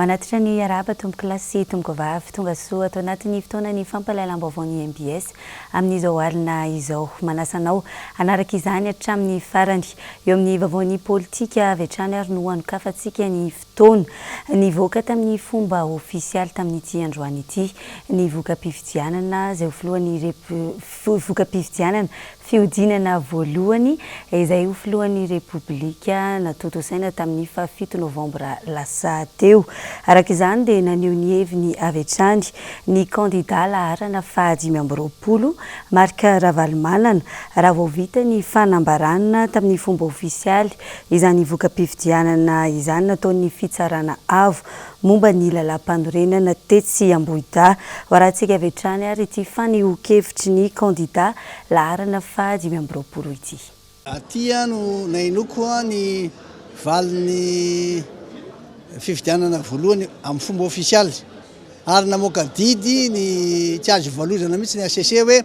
manatitra ny araba tomboky lasy tomboky vavy tonga soa atao anatin'ny fotoana ny fampalalam-baovao ny MBS amin'izao alina izao manasanao anaraka izany hatramin'ny farany eo amin'ny vaovaon'ny politika avy hatrany ary no anokafantsika ny fotoana nivoaka tamin'ny fomba ofisialy tamin'ity androany ity ny voka-pifidianana izay oflohan'ny voka-pifidianana fiodinana voalohany izay oflohan'ny Repoblika natotosaina tamin'ny 7 Novambra lasa teo. Araka izany dia naneho ny heviny avy hatrany ny kandida laharana 520 marika Ravalomanana raha vao vita ny fanambarana tamin'ny fomba ofisialy izany voka-pifidianana izany nataon'ny fitsarana avo momba ny lalam-panorenana Tetsy Ambohida rahantsika avy hatrany ary ity fanehoan-kevitry ny kandida laharana 520 ity. Aty no nainoko ny valin'ny fifidianana voalohany amin'ny fomba ofisialy ary namoaka didy ny tsy azo ivalozana mihitsy ny ACC hoe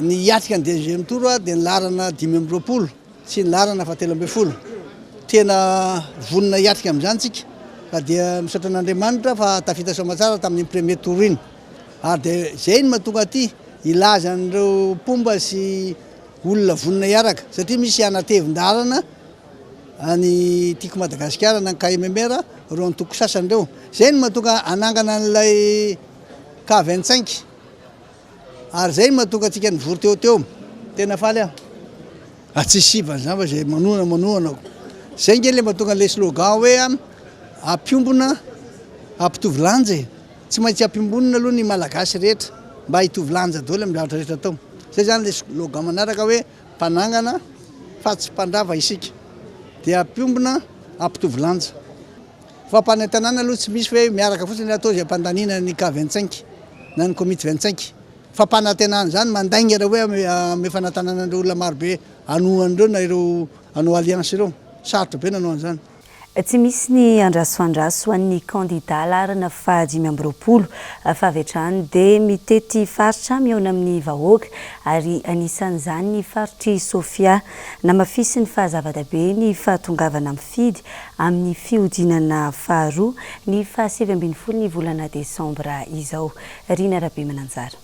ny hiatrika ny deuxième tour dia ny laharana 520 sy ny laharana 720 tena vonona hiatrika amin'izany tsika fa dia misaotra an'Andriamanitra fa tafita soamatsara tamin'ny premier tour iny ary dia zay ny mahatonga aty ilaza an'ireo pomba sy olona vonona hiaraka satria misy anatevin-dalana any tiako Madagasikara na KMMR reo antoko sasany reo zay ny mahatonga anangana an'ilay K25 ary zay ny mahatonga atsika nivory teo tena faly tsy sivana zany fa zay manoana zay nge le mahatonga le slogan hoe ampiombona ampitovy lanja tsy maintsy ampiombonina aloha ny malagasy rehetra mba hitovy lanja daholo amin'ny lahatra rehetra tao zay zany le slogan manaraka hoe mpanangana fa tsy mpandrava isika dia ampiombona ampitovy lanja fa mpanantanana aloha tsy misy hoe miaraka fotsiny atao zay mpandanina ny K25 na ny komity 25 fa mpanantenana zany mandaingana hoe ame fanantanana andreo olona marobe anoandreo na ireo anao alliance ireo sarotra be nanao an'izany. Tsy misy ny andraso an'ny kandida laharana 520 fa avy hatrany dia mitety faritra miaona amin'ny vahoaka ary anisan'izany ny faritry Sofia namafisy ny fahazavadabe ny fahatongavana mifidy amin'ny fiodinana faharoa ny 7 ny volana Desambra izao. Rina Rabe Mananjara.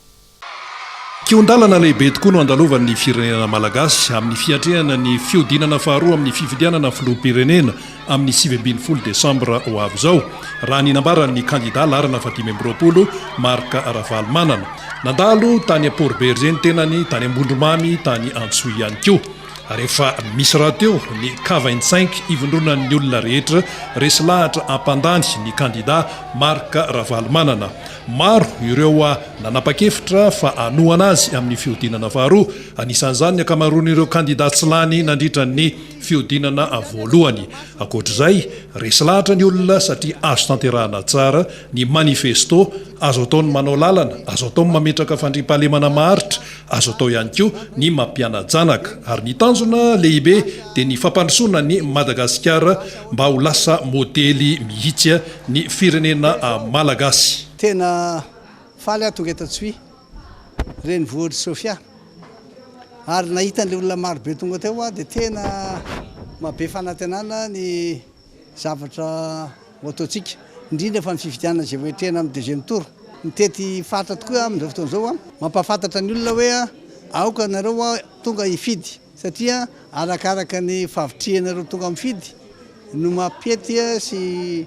Kiondalana lehibe tokoa no andalovan'ny firenena malagasy amin'ny fiatrehana ny fiodinana faharoa amin'ny fifidianana filoham-pirenena amin'ny 7 Desambra ho avy izao raha ninambaran'ny kandida laharana 520 marika Ravalomanana nandalo tany a Port-Berger ny tenany tany Ambondromamy tany Antsoa ihany koa. Rehefa misy raha teo ny K25 ivondronan'ny olona rehetra resy lahatra ampandany ny kandida marika Ravalomanana. Maro ireo nanapa-kevitra fa anoana azy amin'ny fiodinana faharoa anisan'izany ny akamaroan'ireo kandida tsy lany nandritra ny fiodinana voalohany. Ankoatr'izay resy lahatra ny olona satria azo tanterahana tsara ny manifesto azo ataony manao lalana azo ataony mametraka fandriam-pahalemana maharitra azo atao ihany koa ny mampiana-janaka ary ny tanjona lehibe dia ny fampandrosoana ny Madagasikara mba ho lasa modely mihitsy ny firenena malagasy. Tena faly tonga eto Tsohi renivohitry Sofia ary nahita an'ilay olona marobe tonga teo dia tena mabe fanantenana ny zavatra ho ataontsika indrindra fa ny fifidianana izay voatrehana amin'ny deuxième tour mitety faritra tokoa amin'izao fotoana izao mampafantatra ny olona hoe aoka nareo tonga hifidy satria arakaraka ny favitrihanareo tonga mifidy no mampety sy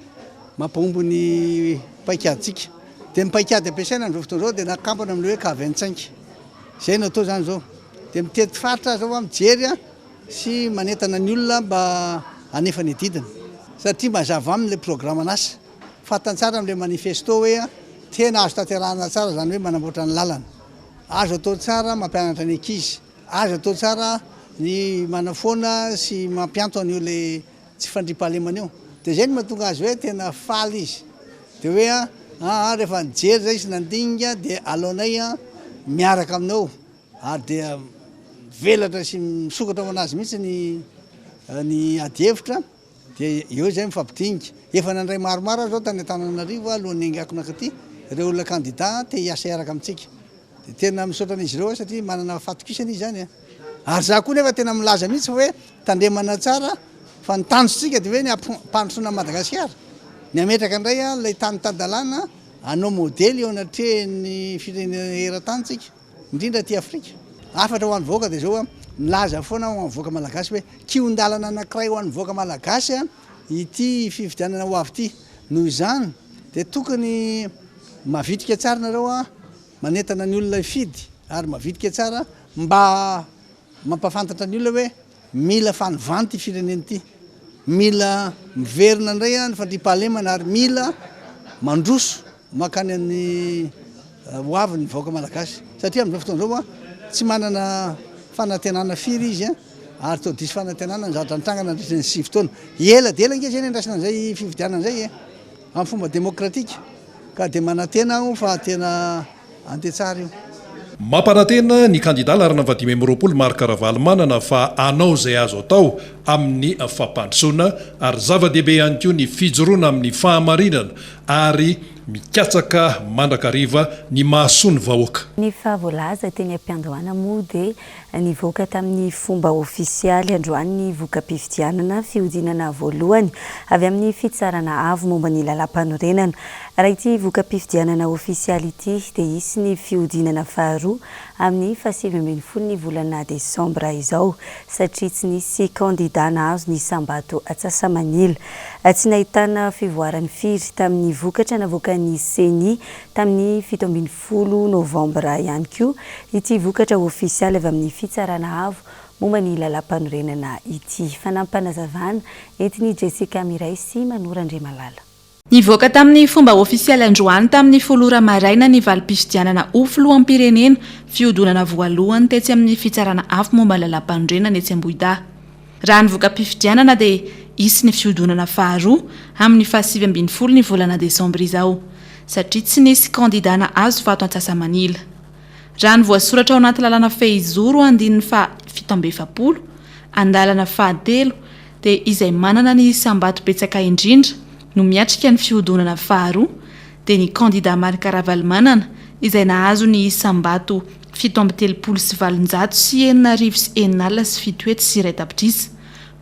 mampahombo ny paikaditsika dia ny paikady ampiasaina amin'izao fotoana izao dia nakampana amin'ilay hoe K25 zay no atao zany izao dia mitety faritra zao mijery sy manentana ny olona mba hanefa ny didiny satria mazava amin'ilay programan'asa fatantsara amin'ilay manifesto hoe tena azo tanterahana tsara zany hoe manamboatra ny lalana azo atao tsara mampianatra ny ankizy azo atao tsara ny manafoana sy mampianto an'io le tsy fandriam-pahalemana io dia zay ny mahatonga azy hoe tena faly izy dia hoe rehefa nijery zay sy nandinga dia aloanay miaraka aminao ary dia velatra sy misokatra ho anazy mihitsy ny adihevitra dia eo zay mifampidinga efa nandray maromaro zao tany Antananarivo alohan'ny angakona katy ireo olona kandida te hiasa iaraka amintsika dia tena misaotra an'izy ireo satria manana fatokisana izy zany ary za koa nefa tena milaza mihitsy hoe tandremana tsara fa ny tanjotsika dia hoe ny ampandrosoana Madagasikara ny ametraka indray a lay tanytadalàna anao modely eo anatrehny firenena eran-tantsika indrindra ty afrika afatra ho an'ny voaka dia zao a milaza foana ho an'ny voaka malagasy hoe kiondalana anankiray ho an'ny voaka malagasy a ity fividianana ho avy ity noho izany dia tokony mavitrika tsara nareo a manentana ny olona fidy ary mavitrika tsara mba mampafantatra ny olona hoe mila fanovanty fireneny ity mila miverina indray a ny fandriam-pahalemana ary mila mandroso makany amin'ny hoavin'ny vahoaka malagasy satria amin'izao fotoana zao a tsy manana fanantenana firy izy a ary to disy fanantenana ny zatra nitrangana andritrany 7 taona ela dia ela nge zany andrasina an'izay fividianana izay amin'ny fomba demokratika ka dia manantena aho fa tena antetsara io mampanantena ny kandida larana vadimy am'roapolo marikaravalo manana fa anao izay azo atao amin'ny fampandrosoana ary zava-dehibe ihany koa ny fijoroana amin'ny fahamarinana ary mikatsaka mandrakariva ny mahasoa ny vahoaka ny fahavoalaza teny am-piandohana moa dia nivoaka tamin'ny fomba ofisialy androany ny voka-pifidianana fihodinana voalohany avy amin'ny fitsarana avo momba ny lalam-panorenana raha ity voka-pifidianana ofisialy ity dia isy ny fihodinana faharoa amin'ny 7 ny volana desambra izao satria tsy nisy kandida nahazo ny sambato Antsasamanila tsy nahitana fivoarany firy tamin'ny vokatra navoakan'ny CENI tamin'ny 17 Novambra ihany koa ity vokatra ofisialy avy amin'ny fitsarana avo momba ny lalam-panorenana ity fanampanazavana entiny Jessica Miray sy Manora Andriamalala. Nivoaka tamin'ny fomba ofisialy androany tamin'ny folora maraina ny valim-pifidianana filoham-pirenena fihodonana voalohany tetsy amin'ny fitsarana avo momba lalam-panorenana etsy Ambohida. Raha ny voka-pifidianana dia isy ny fihodonana faharoa amin'ny 17 ny volana desambra izao satria tsy nisy kandidana azo fato Antsasamanila. Raha ny voasoratra ao anaty lalana fehizoro andininy fa 17 andalana fahatelo dia izay manana ny sambato betsaka indrindra no miatrika ny fihodonana faharoa dia ny kandida marikaravalo manana izay nahazo ny sambato 7 sy 700 sy 9 sy 7 sy 7 tapitrisa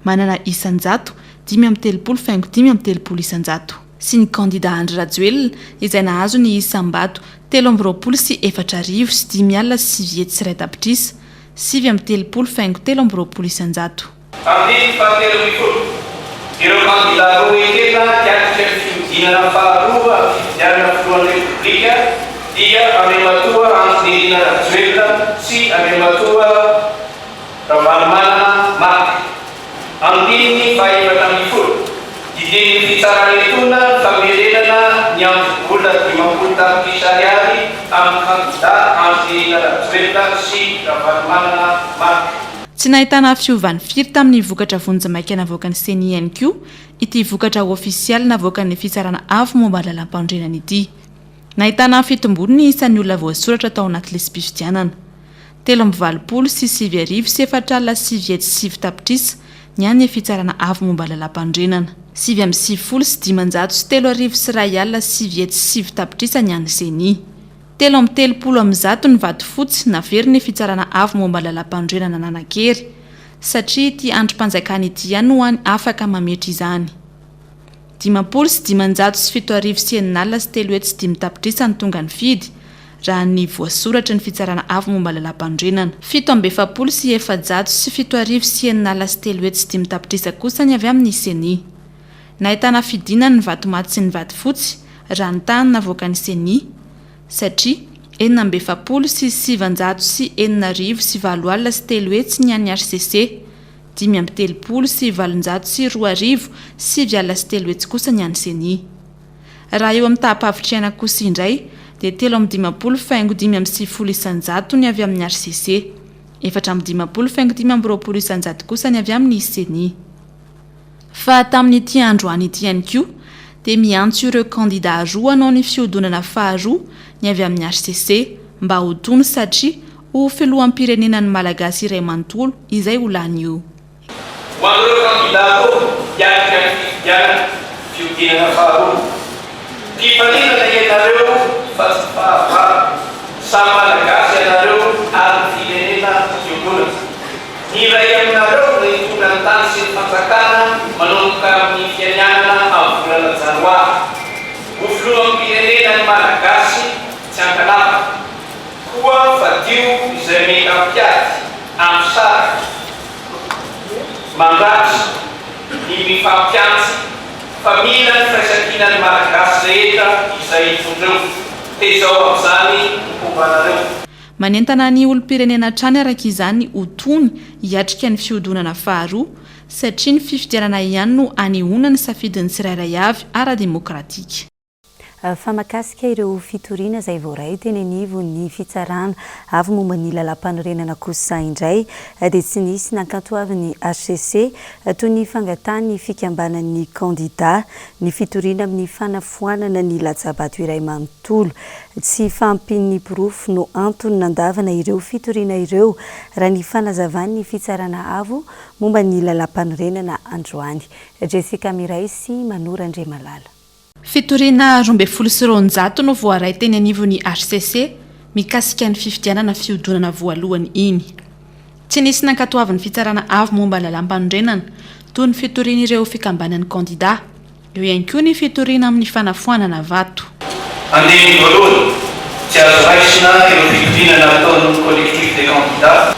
manana isanjato 5 isanjato sy ny kandida Andry Rajoelina izay nahazo ny sambato 3 sy 4 sy 5 sy 7 sy 7 tapitrisa 7 isanjato. Ireo kandida roa ekena tiatrika ny fihodinana faharoa fifidianana filohan'ny repoblika dia Andriamatoa Antonina Rajoelina sy Andriamatoa Ravalomanana Mark. Andininy 17 didin'ny fitsararetona famerenana ny ambola 50 tapitrisa ariary amin'ny kandida Antonina Rajoelina sy Ravalomanana Mark. Tsy nahitana fiovany firy tamin'ny vokatra vonjy-maika navoakan'ny CENI ihany koa ity vokatra ofisialy navoakan'ny fitsarana avo momba lalam-pandrenana ity. Nahitana fitombony ny isan'ny olona voasoratra tao anaty lisam-pifidianana 320 sy 7 sy 4 sy 7 tapitrisa ny an'ny fitsarana avo momba lalam-pandrenana 7 sy 500 sy 3 sy 1 sy 7 tapitrisa ny an'ny CENI. 330 ny vato fotsy naveriny fitsarana avo momba lalam-pandrenana nanakery satria ty androm-panjakana ity ihany ho any afaka mametry izany. 50 sy 500 sy 7 sy 9 sy 3 sy 5 tapitrisa ny tonga ny fidy raha ny voasoratra ny fitsarana avo momba lalam-pandrenana 70 sy 400 sy 7 sy 9 sy 3 sy 5 tapitrisa kosa ny avy amin'ny CENI. Nahitana fidinana ny vato maty sy ny vato fotsy raha ny tany navoakan'ny CENI satria 70 sy 700 sy 9 sy 4 sy 3 sy ny an'ny RCC 530 sy 700 sy 2 sy 7 sy 3 kosa ny an'ny CENI. Raha eo amin'ny tahapavitreana kosa indray dia 350 faingo 5 isanjato ny avy amin'ny RCC 450 faingo 5 isanjato kosa ny avy amin'ny CENI. Fa tamin'ity androany ity ihany koa dia miantso ireo kandida roa hanao ny fihodonana faharoa ny avy amin'ny RCC mba ho tony satria ho filoham-pirenenan'ny malagasy iray manontolo izay ho lany io. Ho an'ireo kandida roa hiatrika ny fifidianana fihodinana faharoa. Tifanina ianareo fa tsy fahavara samy malagasy ianareo ary firenena fihodonana. Ny iray aminareo ny tonga ny tany sy ny fanjakana manomboka amin'ny fianianana amin'ny volana janoary. mandratsy ny mifampiantsy fa mila ny firaisankinany malagasy rehetra izay tondreo tezao amin'izany hombanareo. Manentana ny olom-pirenena hatrany araka izany ho tony hiatrika ny fiodonana faharoa satria ny fifidianana ihany no anehoana ny safidin'ny tsirairay avy ara-demokratika. Fa makasika ireo fitoriana izay voaray teny anivo ny fitsarana avy momba ny lalam-panorenana kosa indray dia tsy nisy nankantoavy ny HCC toy ny fangatany fikambanan'ny kandida ny fitoriana amin'ny fanafoanana ny latsabato iray manontolo tsy fampin'ny pirofo no antony nandavana ireo fitoriana ireo raha ny fanazavany ny fitsarana avo momba ny lalam-panorenana androany. Jessica Miraisy Manora Andremalala. Fitoriana 12 no voaray teny anivon'ny HCC mikasika ny fifidianana fiodonana voalohany iny. Tsy nisy nankatoavin'ny fitsarana avo momba lalam-panorenana toy ny fitoriana ireo fikambanan'ny kandida. Eo ihany koa ny fitoriana amin'ny fanafoanana vato. Andeny voalohany tsy azo raisina ireo fitoriana nataon'ny collectif des candidats.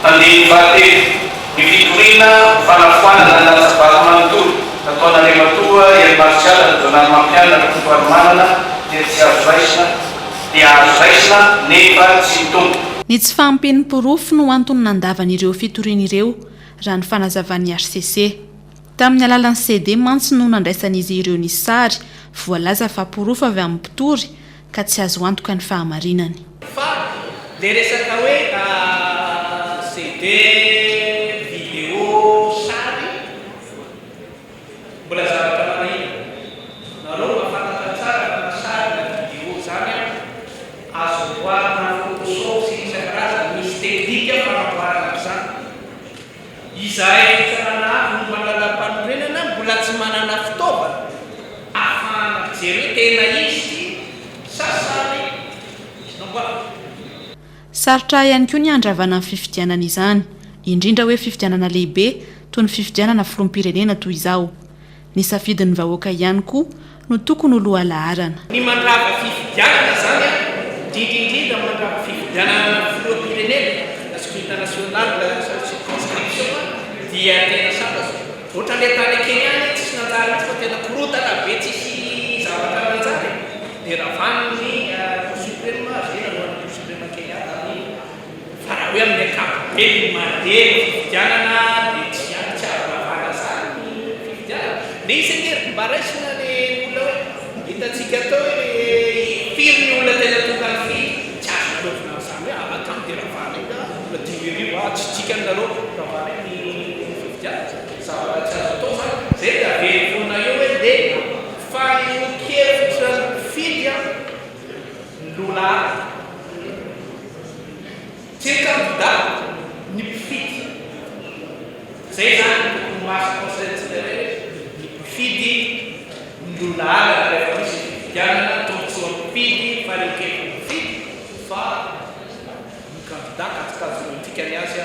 Andeny fahatelo ny fitoriana fanafoanana latsabato manontolo. Ataona Rimatoa, Eri Marsiala, Donald Mampiana, Totoary Manana, dia tsy azo raisina, dia azo raisina nefa tsy mitombo. Ny tsy fahampian'ny pirofo no antony nandavan'ireo fitoriana ireo raha ny fanazavan'ny HCC. Tamin'ny alalan'ny CD mantsy no nandraisan'izy ireo ny sary voalaza fa pirofo avy amin'ny mpitory ka tsy azo antoka ny fahamarinany. Fa le resaka hoe CD vidéo sary mbola zavatra manahina nareo mafantatra tsara fa sary na vidéo zany azo boarina photoshop sy isan-karazany misy teknika fanamboarana amin'izany. Izahay fitsarana avy no manala-panorenana mbola tsy manana fitaovana ahafahana mijery hoe tena izy sasany namboarina. Sarotra ihany koa ny andravana amin'ny fifidianana izany, indrindra hoe fifidianana lehibe toy ny fifidianana filoham-pirenena toy izao. Ny safidin'ny vahoaka ihany koa no tokony ho lohalaharana. Ny mandrava fifidianana zany indrindra mandrava fifidianana filoham-pirenena na sécurité nationale circonscription dia tena sarotra. Ohatra le tany Kenya tsisy nanjary fa tena korotana be tsisy zavatra nanjary dia ravan'ny suprême zay suprême Kenya tamin'ny fa raha hoe amin'ny ankapobeny mandeha fifidianana dia tsy aravana zany fifidianana. Le isan-kerin'ny mba raisina le olona hoe hitantsika atao hoe firy ny olona tena tonga ny firy tsy azo nalovina zany hoe akamo dia ravana io olona dimirivo tsy tsika ny nareo ravana ny fifidianana zavatra tsy azo atao zany zay dia averifona eo hoe dia fa nokevitra fidy ny lola tsy ny kandida ny mpifidy zay zany tokony masy conseil fidy ndolala rehefa misy fifidianana tombontsoa mifidy fa rekeko mifidy fa ny kandida katikazotikany azy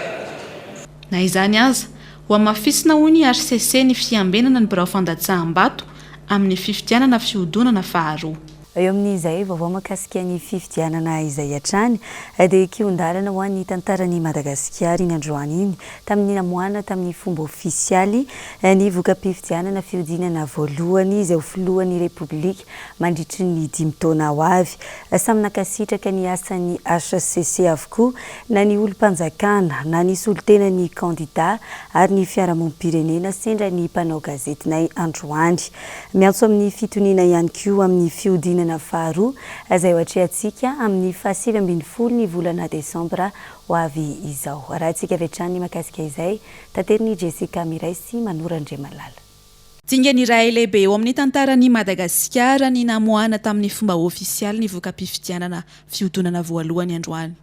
na izany aza ho amafisina hoy ny HCC ny fiambenana ny birao fandatsaham-bato amin'ny fifidianana fiodonana faharoa. Eo amin'izay vaovao makasika ny fifidianana izay hatrany dia kiondalana ho an'ny tantaran'i Madagasikara iny androany iny tamin'ny namoana tamin'ny fomba ofisialy ny voka-pifidianana fiodinana voalohany izay ho filohan'ny Repoblika mandritry ny 5 taona ho avy. Samy nakasitraka ny asan'ny HCC avokoa na ny olom-panjakana na ny solontenan'ny kandida ary ny fiarahamonim-pirenena sendra ny mpanao gazetinay androany. Miantso amin'ny fitoniana ihany koa amin'ny fiodinana faharoa izay hoatrehantsika amin'ny 7 ny volana Desambra ho avy izao. Raha antsika vetrany makasika izay tanteriny Jessica Miraisy Manora Andremalala. Dingany iray lehibe eo amin'ny tantaran'i Madagasikara ny namoana tamin'ny fomba ofisialy ny voka-pifidianana fiodonana voalohany androany.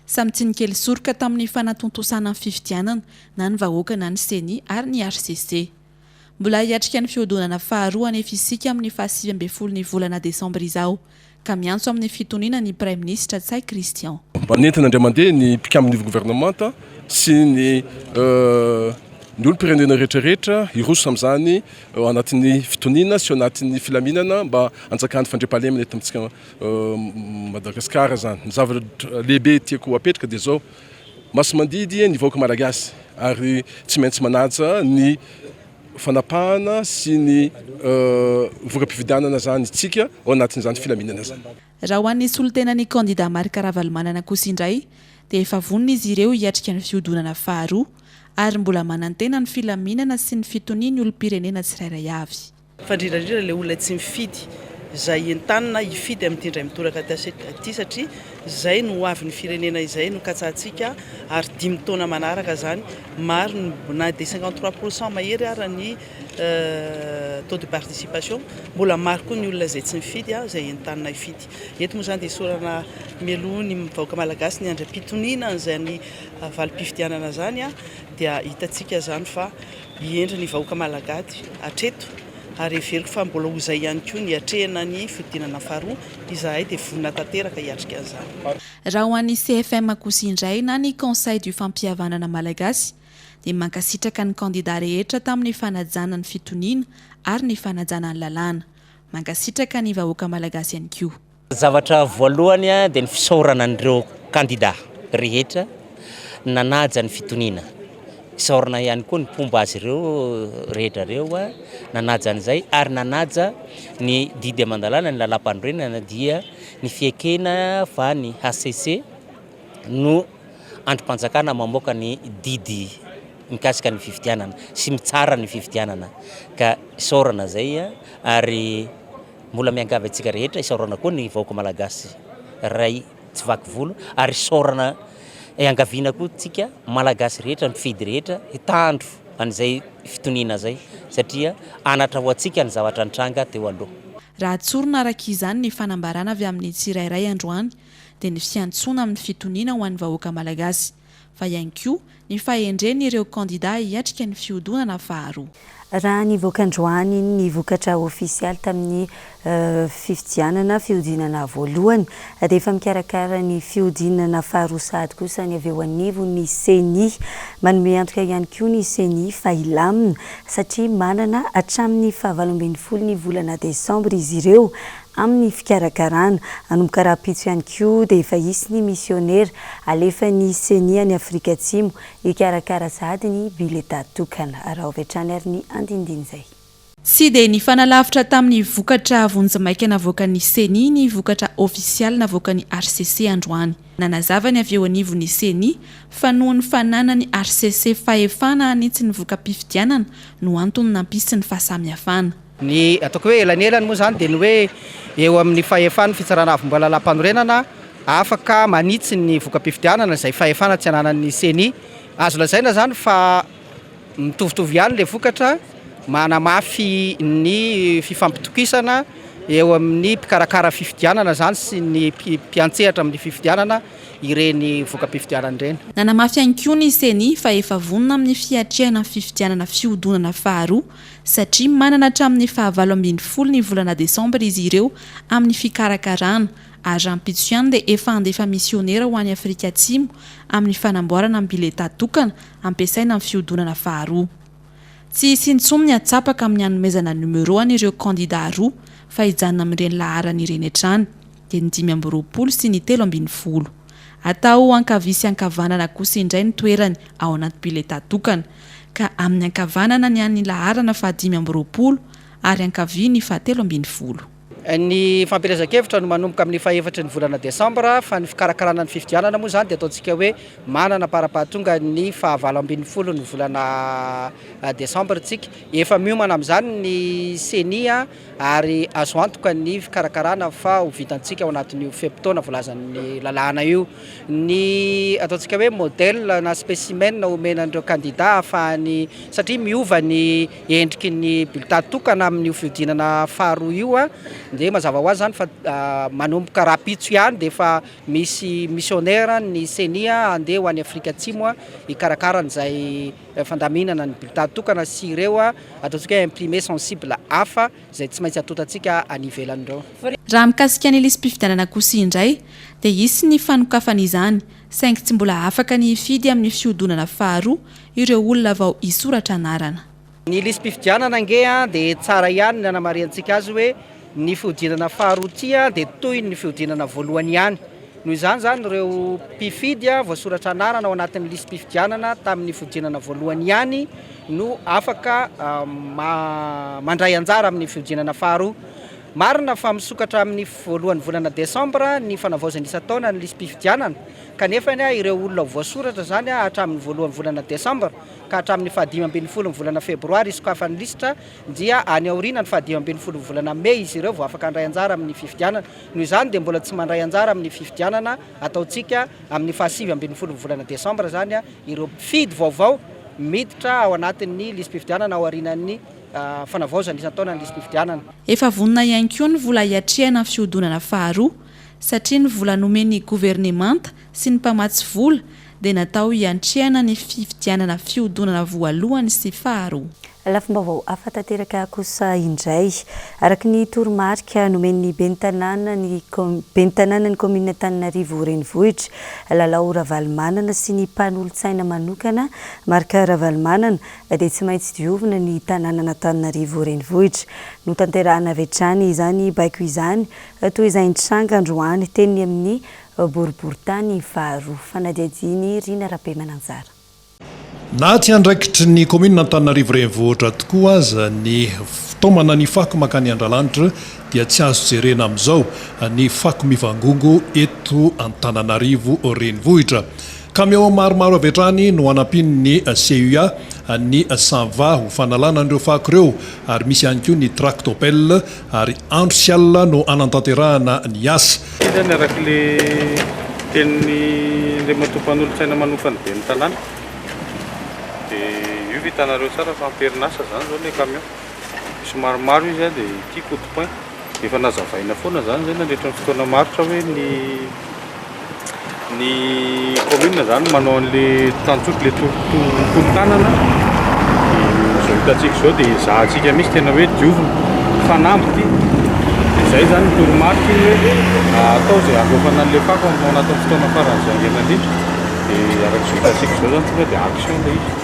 Samy tsinikely soroka tamin'ny fanatontosana ny fifidianana na ny vahoaka na ny CENI ary ny HCC. Mbola hiatrika ny fiodonana faharoa anefa isika amin'ny 7 ny volana Desambra izao ka miantso amin'ny fitoniana ny Prime Ministre Tsay Christian. Mba nentina indray mandeha ny mpikamy gouvernemanta sy ny olom-pirenena rehetrarehetra iroso amin'izany anatin'ny fitoniana sy anatin'ny filaminana mba anjakany fandriam-pahalemana eto amintsika Madagasikara zany. Ny zavatra lehibe tiako apetraka dia zao masy mandidy ny vahoaka malagasy ary tsy maintsy manaja ny fanapahana sy ny voka-pifidianana zany tsika ao anatin'izany filaminana zany. Raha ho an'ny solotenan'ny kandida Marika Ravalomanana kosa indray dia efa vonona izy ireo hiatrika ny fiodonana faharoa ary mbola manantena ny filaminana sy ny fitoniany olom-pirenena tsirairay avy. Fandrindrandrindra ilay olona tsy mifidy izay entanina hifidy amin'ity indray mitoraka aty satria izay no avy ny firenena izay no katsahantsika ary 5 taona manaraka zany maro na dia 53% mahery ara ny taux de participation mbola maro koa ny olona izay tsy mifidy izay entanina hifidy. Eto moa zany dia sorana mialoha ny vahoaka malagasy ny andram-pitoniana izany valim-pifidianana zany dia hitantsika zany fa hiendra ny vahoaka malagasy hatreto ary everiko fa mbola hozay ihany koa ny hatrehana ny fiodinana faharoa izahay dia vonina tanteraka hiatrika an'izany. Raha ho an'ny CFM kosa indray na ny Conseil du fampihavanana malagasy dia mankasitraka ny kandida rehetra tamin'ny fanajana ny fitoniana ary ny fanajana ny lalàna. Mankasitraka ny vahoaka malagasy ihany koa. Zavatra voalohany dia ny fisaorana an'ireo kandida rehetra nanaja ny fitoniana. Isaorana ihany koa ny pomba azy ireo rehetra ireo nanaja an'izay ary nanaja ny didy amandalana ny lalam-pandroenana dia ny fiekena fa ny HCC no androm-panjakana mamoaka ny didy mikasika ny fifidianana sy mitsara ny fifidianana ka isaorana zay ary mbola miangavy antsika rehetra isaorana koa ny vahoaka malagasy ray tsy vaky volo ary isaorana angaviana koa tsika malagasy rehetra mifidy rehetra hitandro an'izay fitoniana zay satria anatra ho antsika ny zavatra nitranga teo aloha. Raha tsorona araka izany ny fanambarana avy amin'ny tsirairay androany dia ny fiantsoana amin'ny fitoniana ho an'ny vahoaka malagasy fa ihany koa ny fahendreny ireo kandida hiatrika ny fiodonana faharoa. Raha ny voakandroany ny vokatra ofisialy tamin'ny fifidianana fiodinana voalohany dia efa mikarakara ny fiodinana faharoa sahady kosa ny avy eo anivo ny CENI. Manome antoka ihany koa ny CENI fa ilamina satria manana hatramin'ny 17 ny volana Desambra izy ireo amin'ny fikarakarana. Anomboka raha-pitso ihany koa dia efa hisy ny misionera alefa ny CENI any Afrika Atsimo hikarakara sahady ny bileta tokana. Raha ovetrany ary ny andindiny zay. Sy dia ny fanalavitra tamin'ny vokatra vonjy-maika navoakan'ny CENI ny vokatra ofisialy navoakan'ny RCC androany. Nanazava ny avy eo anivon'ny CENI fa noho ny fanana ny RCC fahefana anitsy ny voka-pifidianana no antony nampisy ny fahasamihafana. Ny ataoko hoe elanelany moa zany dia ny hoe eo amin'ny fahefana fitsarana avy mbola lalam-panorenana afaka manitsy ny voka-pifidianana izay fahefana tsy ananan'ny CENI. Azo lazaina zany fa mitovitovy ihany ilay vokatra manamafy ny fifampitokisana eo amin'ny mpikarakara fifidianana zany sy ny mpiantsehatra amin'ny fifidianana ireny voka-pifidianana ireny. Nanamafy ihany koa ny CENI fa efa vonona amin'ny fiatrehana ny fifidianana fiodonana faharoa satria manana hatramin'ny 17 ny volana Desambra izy ireo amin'ny fikarakarana ary rampitso ihany dia efa andefa misionera ho an'ny Afrika Atsimo amin'ny fanamboarana ny bileta tokana ampiasaina amin'ny fiodonana faharoa. Tsy hisy intsony ny atsapaka amin'ny hanomezana numero an'ireo kandida roa fa hijanona amin'ireny laharana ireny hatrany dia ny 520 sy ny 320. Atao ankavia ankavanana kosa indray ny toerany ao anaty bileta tokana ka amin'ny ankavanana ny an'ny laharana fa 520 ary ankavia ny fa 320. Ny fampielezan-kevitra no manomboka amin'ny fahefatry ny volana Desambra fa ny fikarakarana ny fifidianana moa zany dia ataontsika hoe manana parapahatonga ny 17 ny volana Desambra tsika. Efa miomana amin'izany ny CENI ary azo antoka ny fikarakarana fa ho vitantsika ao anatin'io feptaona voalazan'ny lalàna io. Ny ataontsika hoe modèle na spécimen omenan'ireo kandida ahafahany satria miova ny endriky ny bileta tokana amin'io fiodinana faharoa io dia mazava ho azy zany fa manomboka raha-pitso ihany dia efa misy misionera ny CENI andeha ho an'ny Afrika Atsimo hikarakara an'izay fandaminana ny bileta tokana sy ireo ataontsika hoe imprimé sensible hafa izay tsy maintsy atotantsika any ivelan'ireo. Raha mikasika ny lisy-pifidianana kosa indray dia hisy ny fanokafana izany saingy tsy mbola afaka ny hifidy amin'ny fiodonana faharoa ireo olona vao hisoratra anarana. Ny lisy-pifidianana ange dia tsara ihany ny anamariantsika azy hoe ny fiodinana faharoa tia dia toy ny fiodinana voalohany ihany noho izany zany ireo mpifidy voasoratra anarana ao anatin'ny lisy mpifidianana tamin'ny fodinana voalohany ihany no afaka mandray anjara amin'ny fidinana faharoa. Marina fa misokatra amin'ny voalohany volana Desambra ny fanavaozana isa-taona ny lisy mpifidianana kanefa ireo olona voasoratra zany hatramin'ny voalohany volana Desambra ka hatramin'ny 15 volana Febroary isokafan'ny lisitra dia any aoriana ny 15 volana Mey izy ireo vao afaka handray anjara amin'ny fifidianana. Noho izany dia mbola tsy mandray anjara amin'ny fifidianana ataontsika amin'ny 15 volana Desambra zany ireo mpifidy vaovao miditra ao anatin'ny lisy mpifidianana ao aorianan'ny fanavaozana isan-taona ny lisy mpifidianana. Efa vonina ihany koa ny vola hiatrehana fihodonana faharoa satria ny vola nomeny governemanta sy ny mpamatsy vola dia natao hiantrehana ny fifidianana fihodonana voalohany sy faharoa. Lafim-baovao hafa tanteraka kosa indray araka ny toromarika nomen'ny bentanàna ny commune Antananarivo renivohitra lalao ravalimanana sy ny mpanolo-tsaina manokana marika ravalimanana dia tsy maintsy diovina ny tanàna Antananarivo renivohitra no tanterahana avy hatrany izany baiko izany toy izay nitranga androany teny amin'ny boriboritany faharoa. Fanadiadiny Rina Rabe Mananjara. Na tsy andraikitry ny commune Antananarivo renivohitra tokoa aza ny fitaomana ny fako makany Andralanitra dia tsy azo jerena amin'izao ny fako mivangongo eto Antananarivo renivohitra. Camion maromaro avy hatrany no anampin'ny CUA ny sanva ho fanalana an'ireo fako ireo ary misy ihany koa ny tractopelle ary andro sy alina no anantanterahana ny asa. Arak'le tenin'ilay matompanolo-tsaina manofany be ny tanàna. Io vitanareo tsara fa amperinasa zany zao le camion misy maromaro izy dia ity cotepoint efa nazavaina foana zany zay nandritra ny fotoana marotra hoe ny commune zany manao an'le tantsoky le tolo-tanana zao hitantsika zao dia zahantsika misy tena hoe diovina fanamby ity izay zany toromarika hoe atao zay arovana an'le fako ao anatin'ny fotoana farany zay angena indrindra dia arak'izao hitantsika zao zany tonga dia action le izy.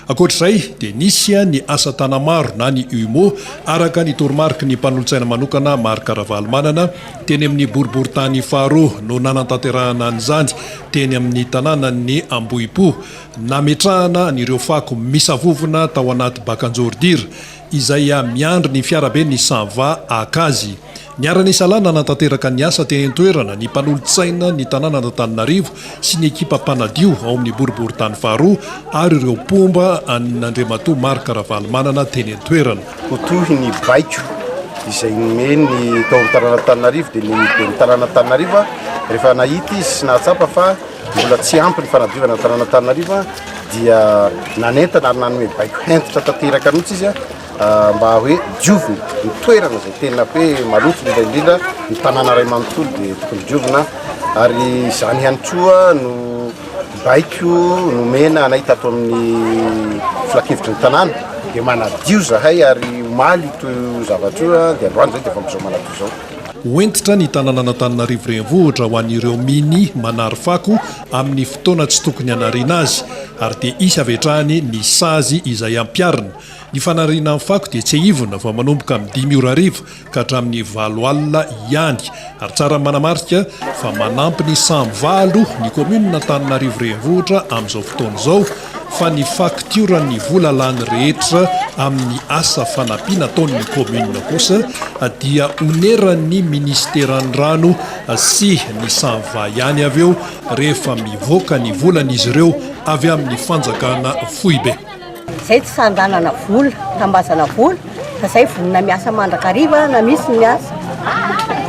Akoatr'izay dia nisy ny asa tana maro na ny UMO araka ny toromarika ny mpanolo-tsaina manokana marika ravalimanana teny amin'ny boriboritany faharoa no nanantanterahana an'izany teny amin'ny tanàna ny Ambohipo nametrahana n'ireo fako misavovona tao anaty bakanjordira izay miandry ny fiarabe ny sanva akazy. Niarany salana nantanteraka ny asa teny toerana ny mpanolo-tsaina ny tanàna Antananarivo sy ny ekipa mpanadio ao amin'ny boriboritany faharoa ary ireo pomba an'Andriamatoa marika ravalimanana teny toerana. Kotohy ny baiko izay nomeny tao amin'ny tanàna Antananarivo dia ny tanàna Antananarivo rehefa nahita izy sy nahatsapa fa mbola tsy ampy ny fanadiovana tanàna Antananarivo dia nanentana ary nanome baiko hentitra tanteraka mihitsy izy mba hoe diovina ny toerana zay tena hoe maloto indrindra ny tanàna ray manontolo dia tokony diovina ary izany ihany koa no baiko nomena nahita ato amin'ny filakevitra ny tanàna dia manadio zahay ary omaly to zavatra dia androany zay dia efa mizao manadio zao. Hoentitra ny tanàna Antananarivo renivohitra ho an'ireo mini manary fako amin'ny fotoana tsy tokony hanariana azy ary dia isy avy hatrany ny sazy izay ampiarina. Ny fanariana amin'ny fako dia tsy hivona fa manomboka amin'ny 5 arivo ka hatramin'ny 9 alina ihany ary tsara manamarika fa manampy ny samvalo ny commune Antananarivo renivohitra amin'izao fotoana izao fa ny faktiorany vola lany rehetra amin'ny asa fanampiana ataon'ny commune kosa dia oneran'ny ministeran'ny rano sy ny sanva ihany avy eo rehefa mivoaka ny volan'izy ireo avy amin'ny fanjakana Foibe. Zay tsy sandanana vola, tambazana vola, fa zay vonina miasa mandrakariva na misy miasa.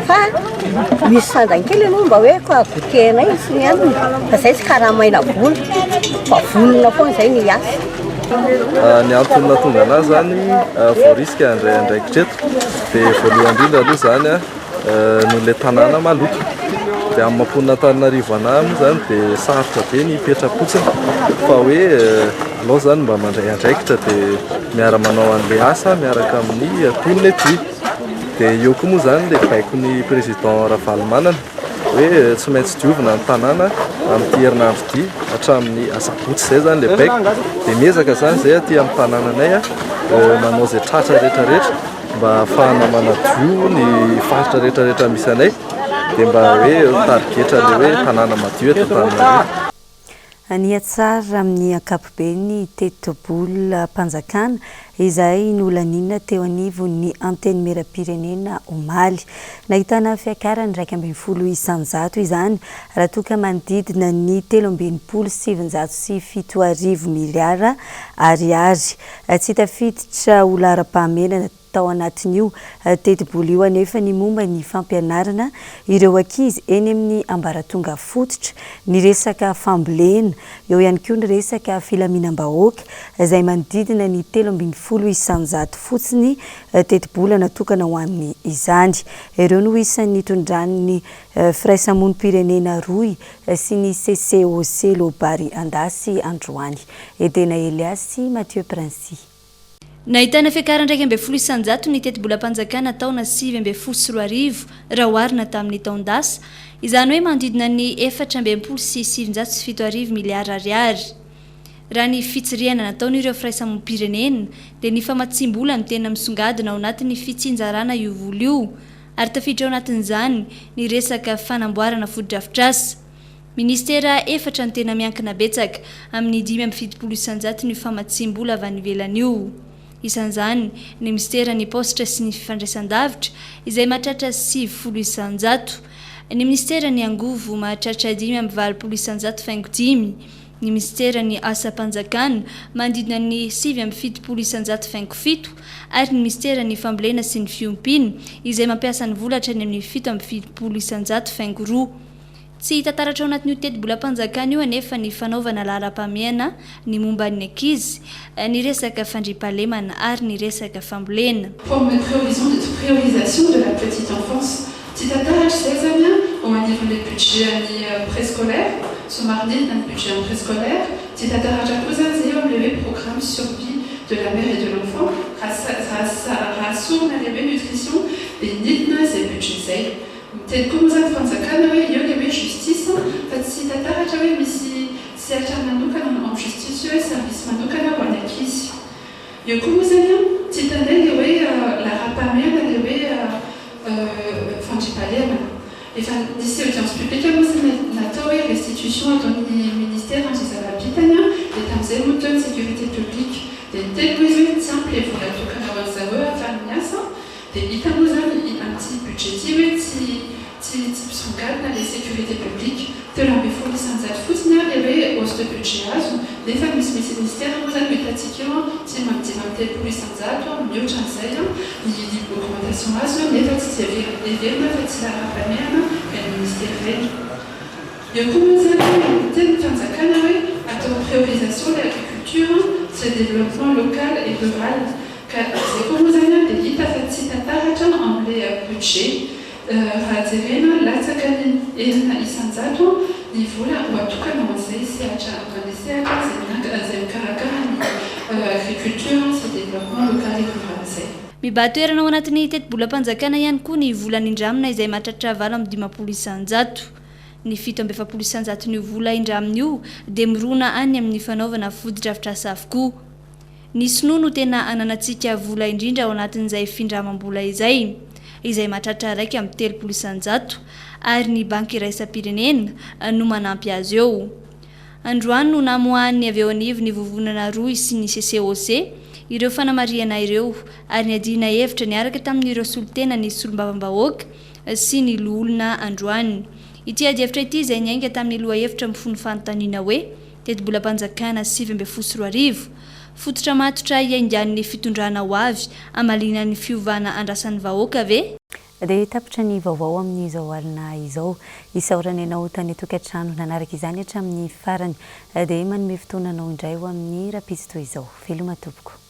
Fa misy sandan-kely aloha mba hoe ko agotena izy ny aniny, fa zay tsy karamaina vola, fa vonina foana zay ny asa. Ny antony natonga anazy zany voariska andraikitreto dia voalohany indrindra aloha zany no le tanàna maloto dia amin'ny mamponina Antananarivo anamy zany dia sarotra be ny hipetrapotsiny fa hoe alao zany mba mandray andraikitra dia miara manao an'le asa miaraka amin'ny mponina ety dia eo koa moa zany le baiko ny président Ravalimanana hoe tsy maintsy diovina ny tanàna amin'ity herinandro ity hatramin'ny asabotsy zay zany le baiko dia miezaka zany zay aty amin'ny tanànanay manao zay tratra rehetrarehetra mba ahafahana manadio ny faritra rehetrarehetra misy anay dia mba hoe tarigetra le hoe tanàna madio eto Antananarivo. Ania tsara amin'ny ankapobeny tetobola mpanjakana izay nolaninina teo anivo ny anteny meram-pirenena omaly. Nahitana fiakarany 1.7 isanjato izany raha toa ka manodidina ny 13.707 miliara ariary. Tsy tafiditra ho laharam-pahamelana tao anatin'io tetobola io anefa ny momba ny fampianarana ireo ankizy eny amin'ny ambaratonga fototra, ny resaka fambolena, eo ihany koa ny resaka filaminam-bahoaka izay manodidina ny 13 isanjato fotsiny tetobola natokana ho amin'ny izany. Ireo no isan'ny tondran'ny firaisamonim-pirenena roy sy ny CCOC Lobary Andasy Androany. Edena Eliasy, Mathieu Princy. Nahitana fiakarana 1.7 isanjato ny tetobola mpanjakana taona 2024 raha oharina tamin'ny taondasa, izany hoe manodidina ny 4.707 miliara ariary. Raha ny fitsiriana nataon'ireo firaisamonim-pirenena dia ny famatsimbola no tena misongadina ao anatin'ny fitsinjarana io vola io, ary tafiditra ao anatin'izany ny resaka fanamboarana foto-drafitrasa. Ministera efatra no tena miankina betsaka amin'ny 5.70 isanjato ny famatsimbola avy any ivelany io. Isan'izany ny ministera ny postra sy ny fifandraisan-davitra izay mahatratra 7 isanjato, ny ministera ny angovo mahatratra 5.20 isanjato faingo 5, ny ministera ny asa-panjakana manodidina ny 7.70 isanjato faingo 7, ary ny ministera ny fambolena sy ny fiompiana izay mampiasa ny volatra ny amin'ny 7.70 isanjato faingo 2. Tsy tantaratra ao anatin'io tetobola mpanjakana io anefa ny fanaovana laharam-pahamehana ny momba ny ankizy, ny resaka fandriampahalemana ary ny resaka fambolena. Forme de priorisation de la petite enfance. Tsy tantaratra izay zany au niveau des budgets préscolaires, sommarinina ny budget préscolaire. Tsy tantaratra koa zany izay eo amin'ilay hoe programme survie de la mère et de l'enfant, raha sorona ilay hoe nutrition dia nidina izay budget izay. Teny koa moa zany fanjakana hoe eo ilay hoe justice fa tsy tantaratra hoe misy seatra manokana en justice hoe service manokana ho an'ny ankizy. Eo koa moa zany tsy tanay ilay hoe laharam-pahamehana ilay hoe fandriampahalemana. Efa nisy audience publique moa zany natao hoe restitution ataon'ny ministère an'izay zava-bitany dia tamin'izay moa teo ny sécurité publique dia niteny moa izy hoe tsy ampy ilay vola tokana ho an'izareo ahafahany miasa. Dia hita moa zany amin'ity budget ity hoe tsy misongadina ilay sécurité publique teo 1.7 isanjato fotsiny ilay hoe hausse de budget azo, nefa misy ministère moa zany hitantsika eo tsy manodidina amin'ny 3 isanjato mihoatra an'izay ny augmentation azo nefa tsy everina fa tsy laharam-pahamehana ka ny ministère ireny. Eo koa moa zany teny fanjakana hoe atao priorisation de l'agriculture, c'est le développement local et rural. Ka izay koa moa zany dia hita fa tsy tantaratra amin'ilay budget raha jerena latsaka ny 1 isanjato ny vola ho atokana ho an'izay sehatra izay mikarakara ny agriculture sy développement local et rural izay. Mibatoerana ao anatin'ny tetobola mpanjakana ihany koa ny vola indramina izay mahatratra 7.20 isanjato. Ny 7.70 isanjato ny vola indramina io dia mirona any amin'ny fanaovana foto-drafitrasa avokoa. Ny sinoa no tena ananantsika vola indrindra ao anatin'izay findramam-bola izay mahatratra 1.30 isanjato, ary ny banky iraisam-pirenena no manampy azy eo. Androany no namoahany avy eo anivo ny vovonana roy sy ny CCOC ireo fanamariana ireo, ary ny adina hevitra niaraka tamin'ireo solotena ny solombavam-bahoaka sy ny loholona androany. Ity ady hevitra ity izay niainga tamin'ny loha hevitra mifono fanontaniana hoe tetobola mpanjakana 7.7 fototra matotra iaingan'ny fitondrana ho avy amalina ny fiovana andrasan'ny vahoaka ve? Dia tapitra ny vaovao amin'izao alina izao isaorana ianao tany tokantrano nanaraka izany hatramin'ny farany dia manome fotoana anao indray ho amin'ny rapitsy toy izao. Veloma tompoko.